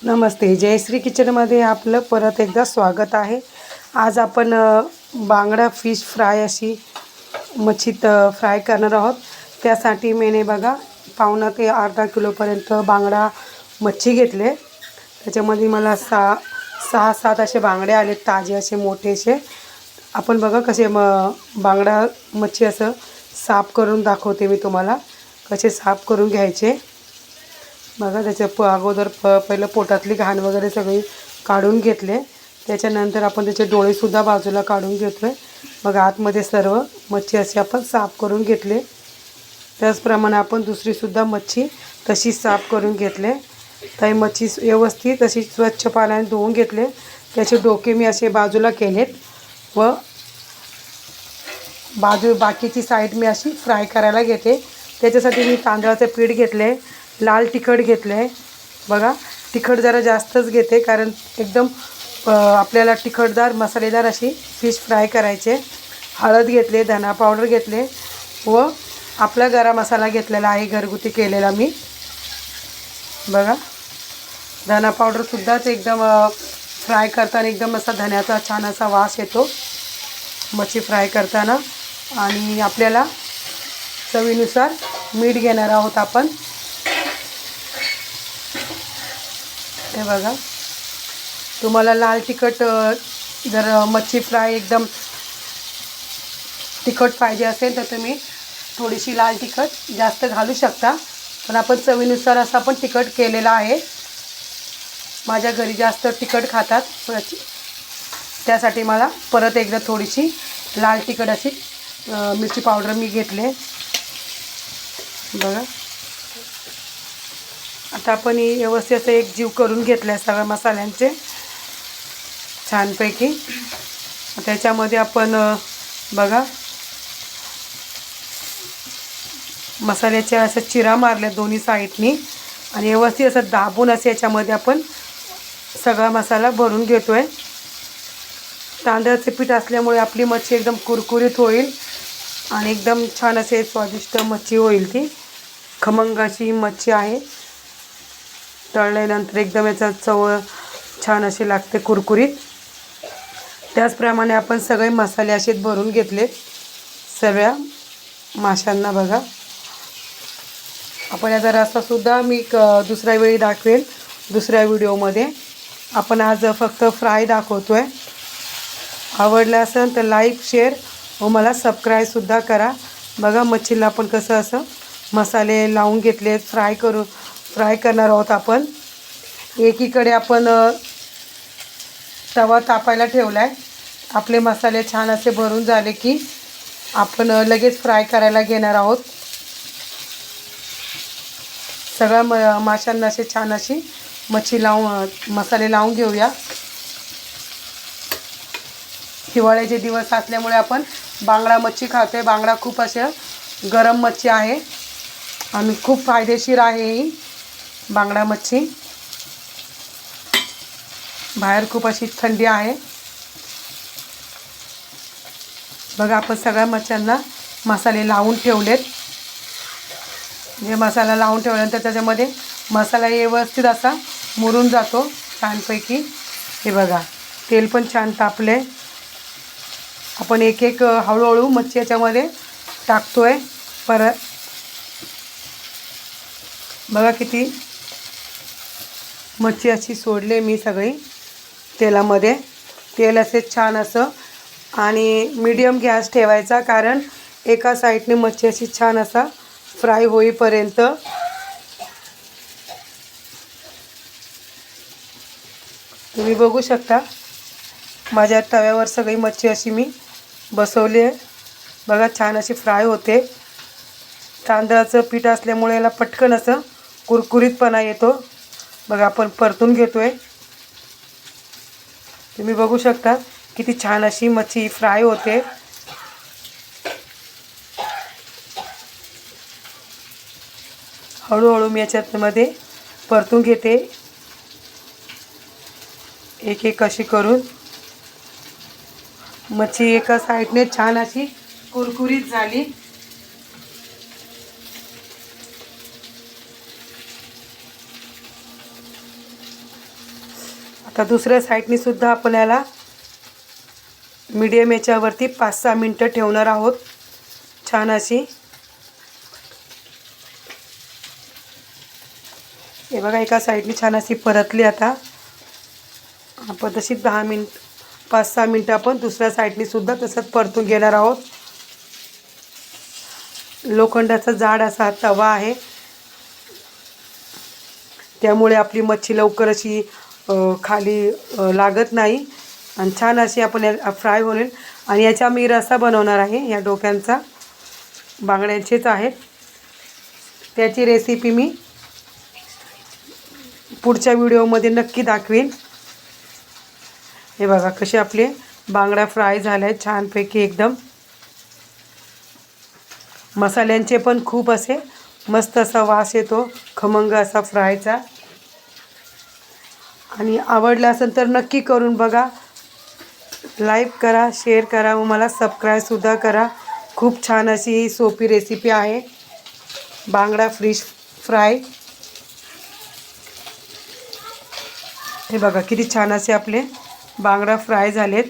नमस्ते, जयश्री किचनमध्ये आपलं परत एकदा स्वागत आहे। आज आपण बांगडा फिश फ्राय अशी मच्छी फ्राय करणार आहोत। त्यासाठी मैंने बघा पावणा ते अर्धा किलोपर्यंत बांगडा मच्छी घेतले। त्याच्यामध्ये मला 6-7 असे बांगडे आले, ताजे असे मोठे असे। आपण बघा कसे बांगडा मच्छी असं साफ करून दाखवते मी तुम्हाला, कसे साफ करून घ्यायचे। बघा त्याच्या अगोदर पहिलं पोटातली घाण वगैरे सगळी काढून घेतले। त्याच्यानंतर आपण त्याचे डोळेसुद्धा बाजूला काढून घेतोय। मग आतमध्ये सर्व मच्छी अशी आपण साफ करून घेतले। त्याचप्रमाणे आपण दुसरीसुद्धा मच्छी तशी साफ करून घेतले। तर मच्छी व्यवस्थित अशी स्वच्छ पाण्याने धुवून घेतले। त्याचे डोके मी असे बाजूला केलेत व बाकीची साईड मी अशी फ्राय करायला घेते। त्याच्यासाठी मी तांदळाचे पीठ घेतले, लाल तिखट घेतले। बघा तिखट जरा जास्तच घेते, कारण एकदम आपल्याला तिखटदार मसालेदार अशी फिश फ्राय करायचे। हळद घेतले, धना पावडर घेतले व आपला गरम मसाला घेतलेला आहे, घरगुती केलेला मी। बघा धना पावडरसुद्धाच एकदम फ्राय करताना एकदम असा धन्याचा छान असा वास येतो मच्छी फ्राय करताना। आणि आपल्याला चवीनुसार मीठ घेणार आहोत आपण। हे बघा तुम्हाला लाल तिखट जर मच्छी फ्राय एकदम तिखट पाहिजे असेल तर तुम्ही थोडीशी लाल तिखट जास्त घालू शकता, पण आपण चवीनुसार असं आपण तिखट केलेला आहे। माझ्या घरी जास्त तिखट खातात, त्यासाठी मला परत एकदा थोडीशी लाल तिखट अशी मिरची पावडर मी घेतले। बघा आता आपण व्यवस्थित असं एक जीव करून घेतला सगळ्या मसाल्यांचे छानपैकी। त्याच्यामध्ये आपण बघा मसाल्याच्या असं चिरा मारल्या दोन्ही साईडनी आणि व्यवस्थित असं दाबून असं याच्यामध्ये आपण सगळा मसाला भरून घेतोय। तांदळाचे पीठ असल्यामुळे आपली मच्छी एकदम कुरकुरीत होईल आणि एकदम छान असे स्वादिष्ट मच्छी होईल। ती खमंग अशी मच्छी आहे, तळल्यानंतर एकदम याचा चव छान अशी लागते कुरकुरीत। त्याचप्रमाणे आपण सगळे मसाले असे भरून घेतले सर्व माशांना। बघा आपण याचा रस्सासुद्धा मी दुसऱ्या वेळी दाखवेल दुसऱ्या व्हिडिओमध्ये। आपण आज फक्त फ्राय दाखवतोय। आवडलं असेल तर लाईक शेअर व मला सबस्क्राईबसुद्धा करा। बघा मच्छीला आपण कसं असं मसाले लावून घेतले, फ्राय करणार आहोत आपण। एकीकडे आपण तवा तापायला ठेवला आहे। आपले मसाले छान असे भरून झाले की आपण लगेच फ्राय करायला घेणार आहोत। सगळ्या माशांना असे छान अशी मसाले लावून घेऊया। हिवाळ्याचे दिवस असल्यामुळे आपण बांगडा मच्छी खातोय। बांगडा खूप असे गरम मच्छी आहे आणि खूप फायदेशीर आहे ही बांगडा मच्छी। बाहेर खूप अशी थंडी आहे। बघा आपण सगळ्या मच्छ्यांना मसाले लावून ठेवलेत। जे मसाला लावून ठेवल्यानंतर त्याच्यामध्ये मसाला व्यवस्थित असा मुरून जातो छानपैकी। हे बघा तेल पण छान तापले। आपण एक एक हळूहळू मच्छी याच्यामध्ये टाकतोय परत। बघा किती मच्छी अशी सोडले मी सगळी तेलामध्ये। तेल असे छान असं आणि मीडियम गॅस ठेवायचा, कारण एका साईडने मच्छी अशी छान असा फ्राय होईपर्यंत। तुम्ही बघू शकता माझ्या तव्यावर सगळी मच्छी अशी मी बसवली आहे। बघा छान अशी फ्राय होते। तांदळाचं पीठ असल्यामुळे याला पटकन असं कुरकुरीतपणा येतो। बघा आपण परतून घेतोय। तुम्ही बघू शकता किती छान अशी मच्छी फ्राय होते। हळूहळू मी याच्यामध्ये परतून घेते एक एक अशी करून। मच्छी एका साईडने छान अशी कुरकुरीत झाली। आता दुसऱ्या साईडनी सुद्धा आपल्याला मीडियम याच्यावरती 5-6 मिनटं ठेवणार आहोत छान अशी. हे बघा एका साईडनी छान अशी परतली. आता आपण तशी 5-6 मिनटं आपण दुसऱ्या साईडनी सुद्धा तसंच परतून घेणार आहोत. लोखंडाचा जाड असा तवा आहे, त्यामुळे आपली मच्छी लवकर अशी खाली लागत नाही आणि छान अशी आपण फ्राय होईल. आणि याचा मी रस्सा बनवणार आहे. या डोक्यांचा बांगड्यांचेच आहेत, त्याची रेसिपी मी पुढच्या व्हिडिओमध्ये नक्की दाखवीन. हे बघा कसे आपले बांगड्या फ्राय झाल्या आहेत छानपैकी एकदम. मसाल्यांचे पण खूप असे मस्त असा वास येतो, खमंग असा फ्रायचा. आणि आवडलं असेल तर नक्की करून बघा. लाईक करा, शेअर करा व मला सबस्क्राईबसुद्धा करा. खूप छान अशी ही सोपी रेसिपी आहे बांगडा फिश फ्राय. हे बघा किती छान असे आपले बांगडा फ्राय झालेत.